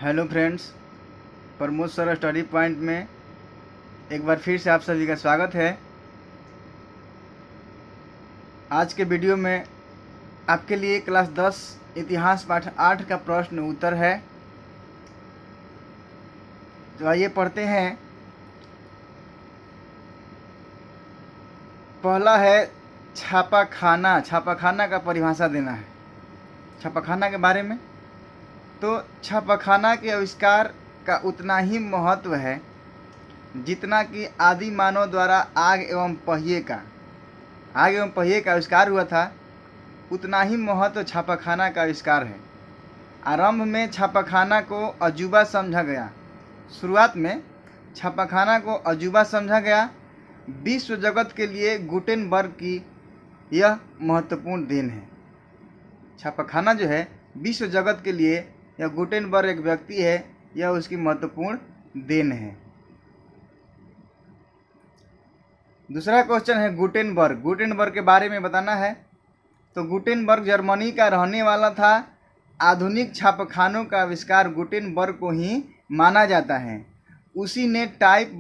Hello friends, Pramod sir study point में एक बार फिर से आप सभी का स्वागत है। आज के वीडियो में आपके लिए क्लास 10 इतिहास पाठ 8 का प्रश्न उत्तर है। तो आइए पढ़ते हैं। पहला है छापाखाना। छापाखाना का परिभाषा देना है छापाखाना के बारे में। तो छापाखाना के आविष्कार का उतना ही महत्व है जितना कि आदि मानव द्वारा आग एवं पहिए का आविष्कार हुआ था, उतना ही महत्व छापाखाना का आविष्कार है। आरंभ में छापाखाना को अजूबा समझा गया। शुरुआत में छापाखाना को अजूबा समझा गया। विश्व जगत के लिए गुटेनबर्ग की यह महत्वपूर्ण देन है। छापाखाना जो है विश्व जगत के लिए, यह गुटेनबर्ग एक व्यक्ति है, यह उसकी महत्वपूर्ण देन है। दूसरा क्वेश्चन है गुटेनबर्ग के बारे में बताना है। तो गुटेनबर्ग जर्मनी का रहने वाला था। आधुनिक छापखानों का आविष्कार गुटेनबर्ग को ही माना जाता है। उसी ने टाइप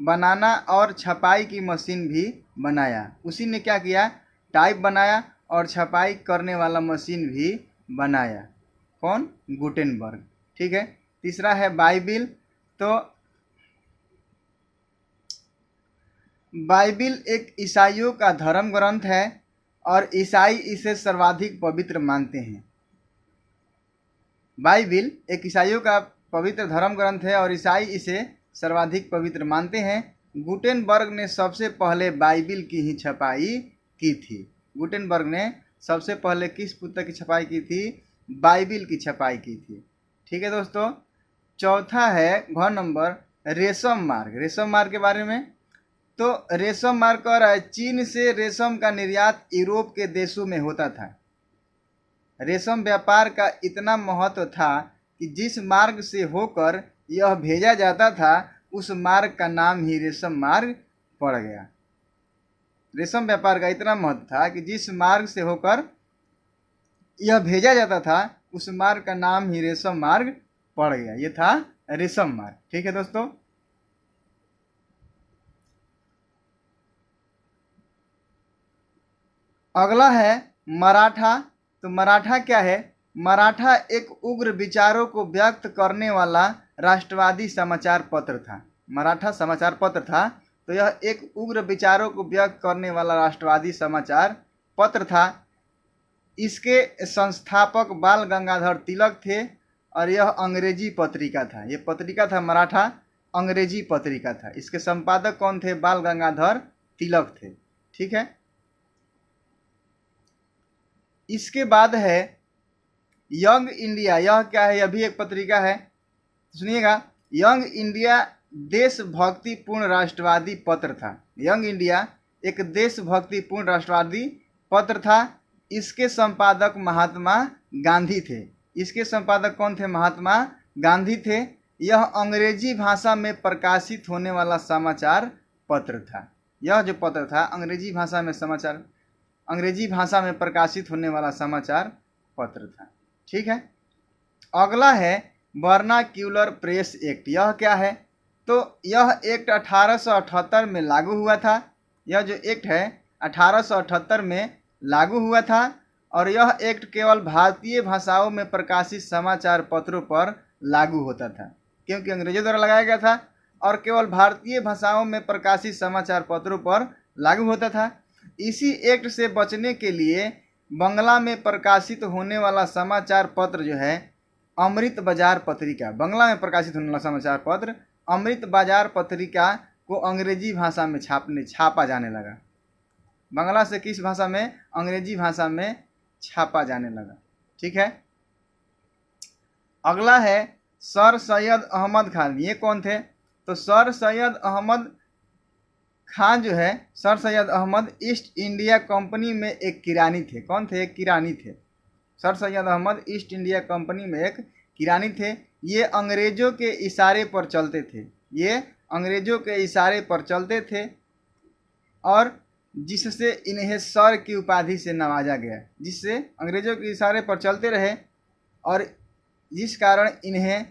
बनाना और छपाई की मशीन भी बनाया। उसी ने क्या किया? टाइप बनाया और छपाई करने वाला मशीन भी बनाया। कौन? गुटेनबर्ग। ठीक है। तीसरा है बाइबिल। तो बाइबिल एक ईसाइयों का धर्म ग्रंथ है और ईसाई इसे सर्वाधिक पवित्र मानते हैं। बाइबिल एक ईसाइयों का पवित्र धर्म ग्रंथ है और ईसाई इसे सर्वाधिक पवित्र मानते हैं। गुटेनबर्ग ने सबसे पहले बाइबिल की ही छपाई की थी। गुटेनबर्ग ने सबसे पहले किस पुस्तक की छपाई की थी? बाइबिल की छपाई की थी। ठीक है दोस्तों। चौथा है घ नंबर रेशम मार्ग। रेशम मार्ग के बारे में। तो रेशम मार्ग कह रहा है चीन से रेशम का निर्यात यूरोप के देशों में होता था। रेशम व्यापार का इतना महत्व था कि जिस मार्ग से होकर यह भेजा जाता था उस मार्ग का नाम ही रेशम मार्ग पड़ गया। रेशम व्यापार का इतना महत्व था कि जिस मार्ग से होकर यह भेजा जाता था उस मार्ग का नाम ही रेशम मार्ग पड़ गया। यह था रेशम मार्ग। ठीक है दोस्तों। अगला है मराठा। तो मराठा क्या है? मराठा एक उग्र विचारों को व्यक्त करने वाला राष्ट्रवादी समाचार पत्र था। मराठा समाचार पत्र था। तो यह एक उग्र विचारों को व्यक्त करने वाला राष्ट्रवादी समाचार पत्र था। इसके संस्थापक बाल गंगाधर तिलक थे और यह अंग्रेजी पत्रिका था। यह पत्रिका था मराठा, अंग्रेजी पत्रिका था। इसके संपादक कौन थे? बाल गंगाधर तिलक थे। ठीक है। इसके बाद है यंग इंडिया। यह क्या है? यह भी एक पत्रिका है। सुनिएगा, यंग इंडिया देशभक्तिपूर्ण राष्ट्रवादी पत्र था। यंग इंडिया एक देशभक्तिपूर्ण राष्ट्रवादी पत्र था। इसके संपादक महात्मा गांधी थे। इसके संपादक कौन थे? महात्मा गांधी थे। यह अंग्रेजी भाषा में प्रकाशित होने वाला समाचार पत्र था। यह जो पत्र था अंग्रेजी भाषा में प्रकाशित होने वाला समाचार पत्र था। ठीक है। अगला है वर्नाक्यूलर प्रेस एक्ट। यह क्या है? तो यह एक्ट 1878 में लागू हुआ था। यह जो एक्ट है 1878 में लागू हुआ था और यह एक्ट केवल भारतीय भाषाओं में प्रकाशित समाचार पत्रों पर लागू होता था, क्योंकि अंग्रेजों द्वारा लगाया गया था और केवल भारतीय भाषाओं में प्रकाशित समाचार पत्रों पर लागू होता था। इसी एक्ट से बचने के लिए बंगला में प्रकाशित होने वाला समाचार पत्र जो है अमृत बाजार पत्रिका, बंगला में प्रकाशित होने वाला समाचार पत्र अमृत बाजार पत्रिका को अंग्रेजी भाषा में छापा जाने लगा। बंगला से किस भाषा में? अंग्रेजी भाषा में छापा जाने लगा। ठीक है। अगला है सर सैयद अहमद खान। ये कौन थे? तो सर सैयद अहमद खान जो है, sir Syed Ahmad East India Company में एक किरानी थे। कौन थे? एक किरानी थे। Sir Syed Ahmad East India Company में एक किरानी थे। ये अंग्रेजों के इशारे पर चलते थे और जिससे इन्हें सर की उपाधि से नवाजा गया। जिससे अंग्रेजों के इशारे पर चलते रहे और जिस कारण इन्हें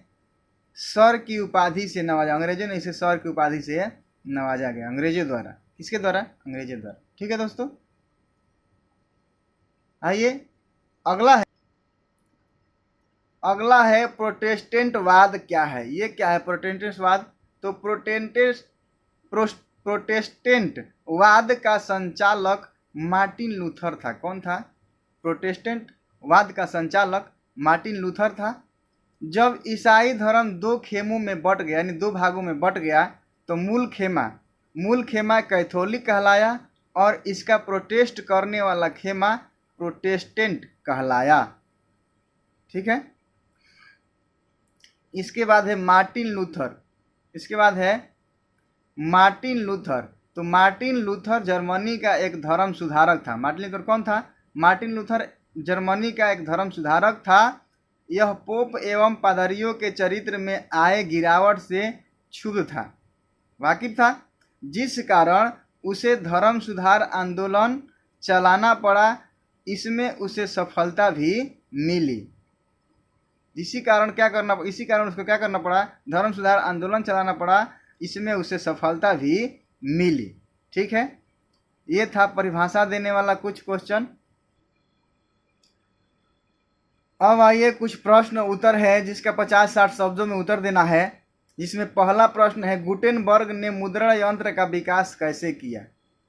सर की उपाधि से नवाजा, अंग्रेजों ने इसे सर की उपाधि से नवाजा गया, अंग्रेजों द्वारा। किसके द्वारा? अंग्रेजों द्वारा। ठीक है दोस्तों, आइए अगला है प्रोटेस्टेंटवाद क्या है। ये क्या है प्रोटेस्टेंटवाद? तो प्रोटेस्टेंटवाद का संचालक मार्टिन लूथर था। कौन था? प्रोटेस्टेंटवाद का संचालक मार्टिन लूथर था। जब ईसाई धर्म दो खेमों में बट गया, यानी दो भागों में बट गया, तो मूल खेमा कैथोलिक कहलाया और इसका प्रोटेस्ट करने वाला खेमा प्रोटेस्टेंट कहलाया। ठीक है, इसके बाद है मार्टिन लूथर। इसके बाद है मार्टिन लूथर। तो मार्टिन लूथर जर्मनी का एक धर्म सुधारक था। मार्टिन लूथर कौन था? मार्टिन लूथर जर्मनी का एक धर्म सुधारक था। यह पोप एवं पादरियों के चरित्र में आए गिरावट से क्षुब्ध था, वाकिफ था, जिस कारण उसे धर्म सुधार आंदोलन चलाना पड़ा। इसमें उसे सफलता भी मिली। इसी कारण उसको क्या करना पड़ा? धर्म सुधार आंदोलन चलाना पड़ा, इसमें उसे सफलता भी मिली। ठीक है, ये था परिभाषा देने वाला कुछ क्वेश्चन। अब आइए कुछ प्रश्न उत्तर है जिसका 50-60 शब्दों में उत्तर देना है। जिसमें पहला प्रश्न है, गुटेनबर्ग ने मुद्रण यंत्र का विकास कैसे किया?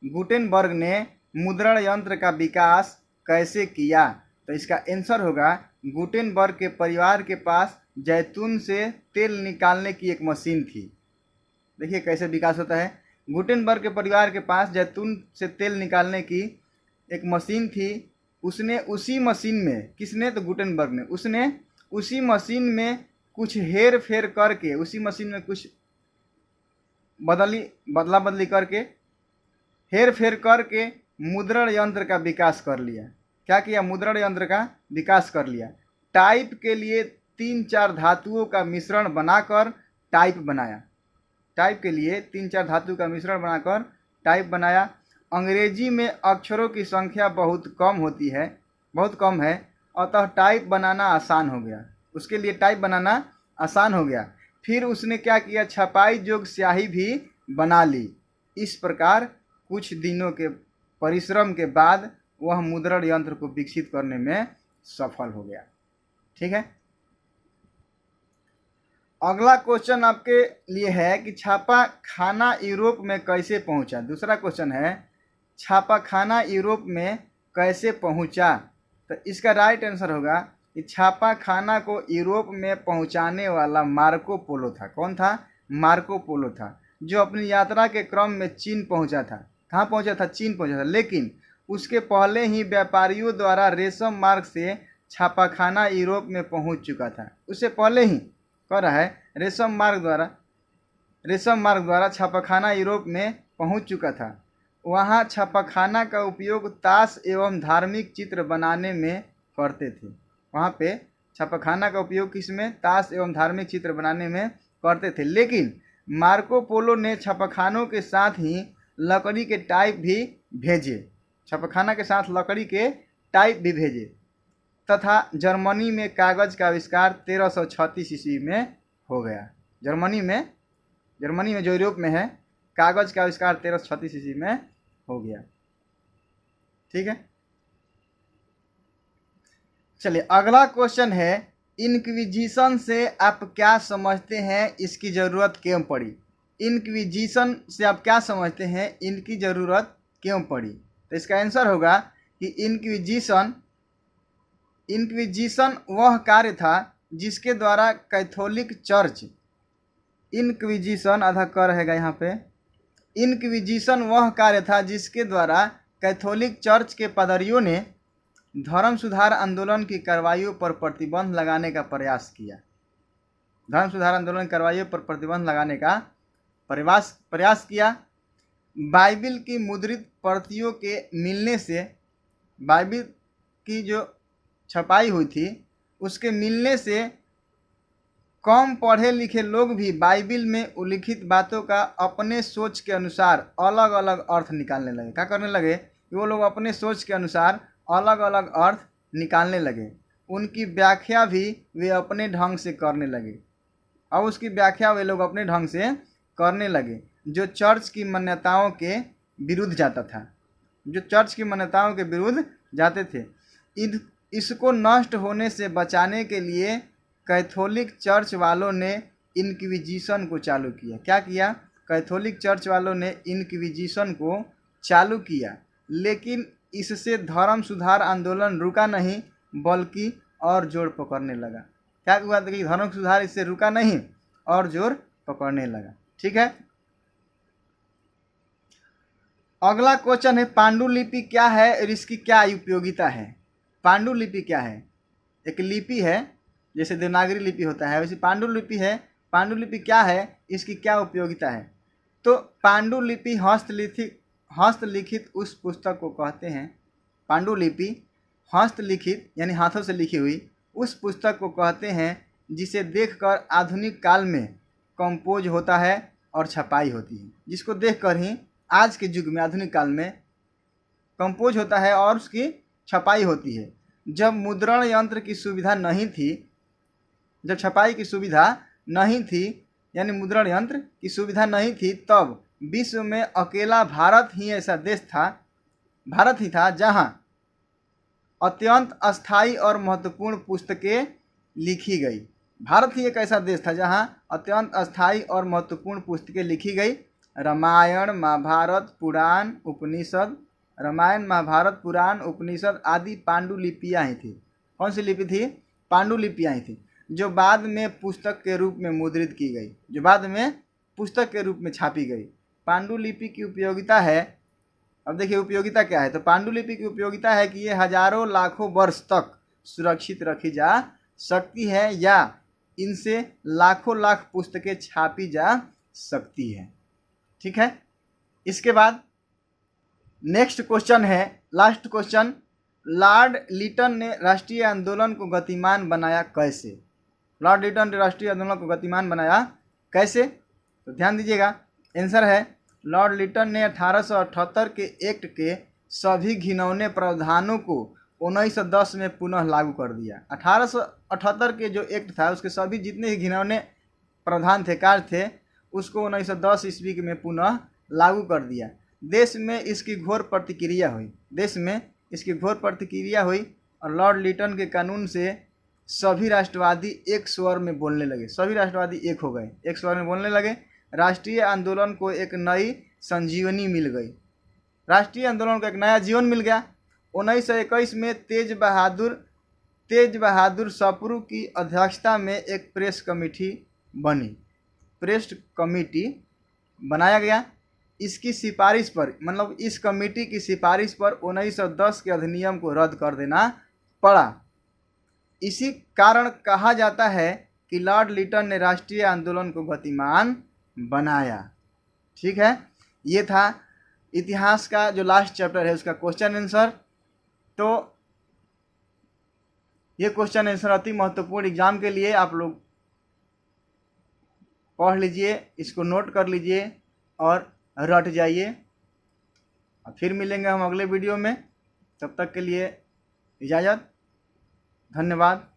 गुटेनबर्ग ने मुद्रण यंत्र का विकास कैसे किया? तो इसका आंसर होगा, गुटेनबर्ग के परिवार के पास जैतून से तेल निकालने की एक मशीन थी। देखिए कैसे विकास होता है। गुटेनबर्ग के परिवार के पास जैतून से तेल निकालने की एक मशीन थी। उसने उसी मशीन में, किसने? तो गुटेनबर्ग ने, उसने उसी मशीन में कुछ हेर फेर करके, उसी मशीन में कुछ बदला बदली करके, हेर फेर करके मुद्रण यंत्र का विकास कर लिया। क्या किया? मुद्रण यंत्र का विकास कर लिया। टाइप के लिए 3-4 धातुओं का मिश्रण बनाकर टाइप बनाया। टाइप के लिए 3-4 धातु का मिश्रण बनाकर टाइप बनाया। अंग्रेजी में अक्षरों की संख्या बहुत कम है, अतः टाइप बनाना आसान हो गया। उसके लिए टाइप बनाना आसान हो गया। फिर उसने क्या किया? छपाई जोग स्याही भी बना ली। इस प्रकार कुछ दिनों के परिश्रम के बाद वह मुद्रण यंत्र को विकसित करने में सफल हो गया। ठीक है, अगला क्वेश्चन आपके लिए है कि छापा खाना यूरोप में कैसे पहुंचा। दूसरा क्वेश्चन है, छापा खाना यूरोप में कैसे पहुंचा? तो इसका राइट आंसर होगा कि छापा खाना को यूरोप में पहुंचाने वाला मार्को पोलो था। कौन था? मार्को पोलो था, जो अपनी यात्रा के क्रम में चीन पहुंचा था। कहाँ पहुंचा था? चीन पहुंचा था। लेकिन उसके पहले ही व्यापारियों द्वारा रेशम मार्ग से छापाखाना यूरोप में पहुंच चुका था। उससे पहले ही कह रहा है रेशम मार्ग द्वारा छापाखाना यूरोप में पहुंच चुका था। वहां छापाखाना का उपयोग ताश एवं धार्मिक चित्र बनाने में करते थे। वहां पे छापाखाना का उपयोग किसमें? ताश एवं धार्मिक चित्र बनाने में करते थे। लेकिन मार्को पोलो ने छापाखानों के साथ ही लकड़ी के टाइप भी भेजे। छापाखाना के साथ लकड़ी के टाइप भी भेजे तथा जर्मनी में कागज़ का आविष्कार 1336 ईस्वी में हो गया। जर्मनी में जो यूरोप में है, कागज़ का आविष्कार 1336 ईस्वी में हो गया। ठीक है, चलिए अगला क्वेश्चन है, इंक्विजिशन से आप क्या समझते हैं? इसकी ज़रूरत क्यों पड़ी? इंक्विजिशन से आप क्या समझते हैं? इनकी ज़रूरत क्यों पड़ी? तो इसका आंसर होगा कि इंक्विजिशन वह कार्य था जिसके द्वारा कैथोलिक चर्च, इंक्विजिशन आधा कर रहेगा यहाँ पे, इंक्विजिशन वह कार्य था जिसके द्वारा कैथोलिक चर्च के पादरियों ने धर्म सुधार आंदोलन की कार्रवाइयों पर प्रतिबंध लगाने का प्रयास किया। धर्म सुधार आंदोलन की कार्रवाइयों पर प्रतिबंध लगाने का प्रयास किया। बाइबिल की मुद्रित प्रतियों के मिलने से, बाइबिल की जो छपाई हुई थी उसके मिलने से कम पढ़े लिखे लोग भी बाइबिल में उल्लिखित बातों का अपने सोच के अनुसार अलग अलग अर्थ निकालने लगे। क्या करने लगे? वो लोग अपने सोच के अनुसार अलग अलग अर्थ निकालने लगे। उनकी व्याख्या भी वे अपने ढंग से करने लगे। अब उसकी व्याख्या वे लोग अपने ढंग से करने लगे, जो चर्च की मान्यताओं के विरुद्ध जाता था, जो चर्च की मान्यताओं के विरुद्ध जाते थे। इसको नष्ट होने से बचाने के लिए कैथोलिक चर्च वालों ने इनक्विजिशन को चालू किया। क्या किया? कैथोलिक चर्च वालों ने इनक्विजिशन को चालू किया, लेकिन इससे धर्म सुधार आंदोलन रुका नहीं बल्कि और जोर पकड़ने लगा। क्या हुआ कि धर्म सुधार इससे रुका नहीं और जोर पकड़ने लगा। ठीक है, अगला क्वेश्चन है पांडुलिपि क्या है और इसकी क्या उपयोगिता है। पांडुलिपि क्या है? एक लिपि है, जैसे देवनागरी लिपि होता है वैसे पांडुलिपि है। पांडुलिपि क्या है, इसकी क्या उपयोगिता है? तो पांडुलिपि हस्तलिखित उस पुस्तक को कहते हैं। पांडुलिपि हस्तलिखित यानी हाथों से लिखी हुई उस पुस्तक को कहते हैं जिसे देखकर आधुनिक काल में कंपोज होता है और छपाई होती है। जिसको देखकर ही आज के युग में आधुनिक काल में कंपोज होता है और उसकी छपाई होती है। जब मुद्रण यंत्र की सुविधा नहीं थी, जब छपाई की सुविधा नहीं थी यानी मुद्रण यंत्र की सुविधा नहीं थी, तब विश्व में अकेला भारत ही ऐसा देश था, भारत ही था जहां अत्यंत अस्थायी और महत्वपूर्ण पुस्तकें लिखी गई। भारत ही एक ऐसा देश था जहां अत्यंत अस्थायी और महत्वपूर्ण पुस्तकें लिखी गई। रामायण, महाभारत, पुराण, उपनिषद, रामायण, महाभारत, पुराण, उपनिषद आदि पांडुलिपियाँ ही थी। कौन सी लिपि थी? पांडुलिपियाँ ही थी, जो बाद में पुस्तक के रूप में मुद्रित की गई, जो बाद में पुस्तक के रूप में छापी गई। पांडुलिपि की उपयोगिता है, अब देखिए उपयोगिता क्या है। तो पांडुलिपि की उपयोगिता है कि ये हजारों लाखों वर्ष तक सुरक्षित रखी जा सकती है या इनसे लाखों लाख पुस्तकें छापी जा सकती है। ठीक है, इसके बाद नेक्स्ट क्वेश्चन है, लास्ट क्वेश्चन, लॉर्ड लिटन ने राष्ट्रीय आंदोलन को गतिमान बनाया कैसे? लॉर्ड लिटन ने राष्ट्रीय आंदोलन को गतिमान बनाया कैसे? तो ध्यान दीजिएगा, आंसर है लॉर्ड लिटन ने 1878 के एक्ट के सभी घिनौने प्रावधानों को 1910 में पुनः लागू कर दिया। 1878 के जो एक्ट था उसके सभी जितने ही घिनौने प्रावधान थे, कार्य थे, उसको 1910 ईस्वी में पुनः लागू कर दिया। देश में इसकी घोर प्रतिक्रिया हुई, देश में इसकी घोर प्रतिक्रिया हुई और लॉर्ड लिटन के कानून से सभी राष्ट्रवादी एक स्वर में बोलने लगे। सभी राष्ट्रवादी एक हो गए, एक स्वर में बोलने लगे। राष्ट्रीय आंदोलन को एक नई संजीवनी मिल गई, राष्ट्रीय आंदोलन को एक नया जीवन मिल गया। 1921 में तेज बहादुर सप्रू की अध्यक्षता में एक प्रेस कमेटी बनी, प्रेस कमेटी बनाया गया। इसकी सिफारिश पर, मतलब इस कमेटी की सिफारिश पर 1910 के अधिनियम को रद्द कर देना पड़ा। इसी कारण कहा जाता है कि लॉर्ड लिटन ने राष्ट्रीय आंदोलन को गतिमान बनाया। ठीक है, ये था इतिहास का जो लास्ट चैप्टर है उसका क्वेश्चन आंसर। तो ये क्वेश्चन आंसर अति महत्वपूर्ण एग्जाम के लिए आप लोग पढ़ लीजिए, इसको नोट कर लीजिए और रट जाइए। फिर मिलेंगे हम अगले वीडियो में, तब तक के लिए इजाज़त, धन्यवाद।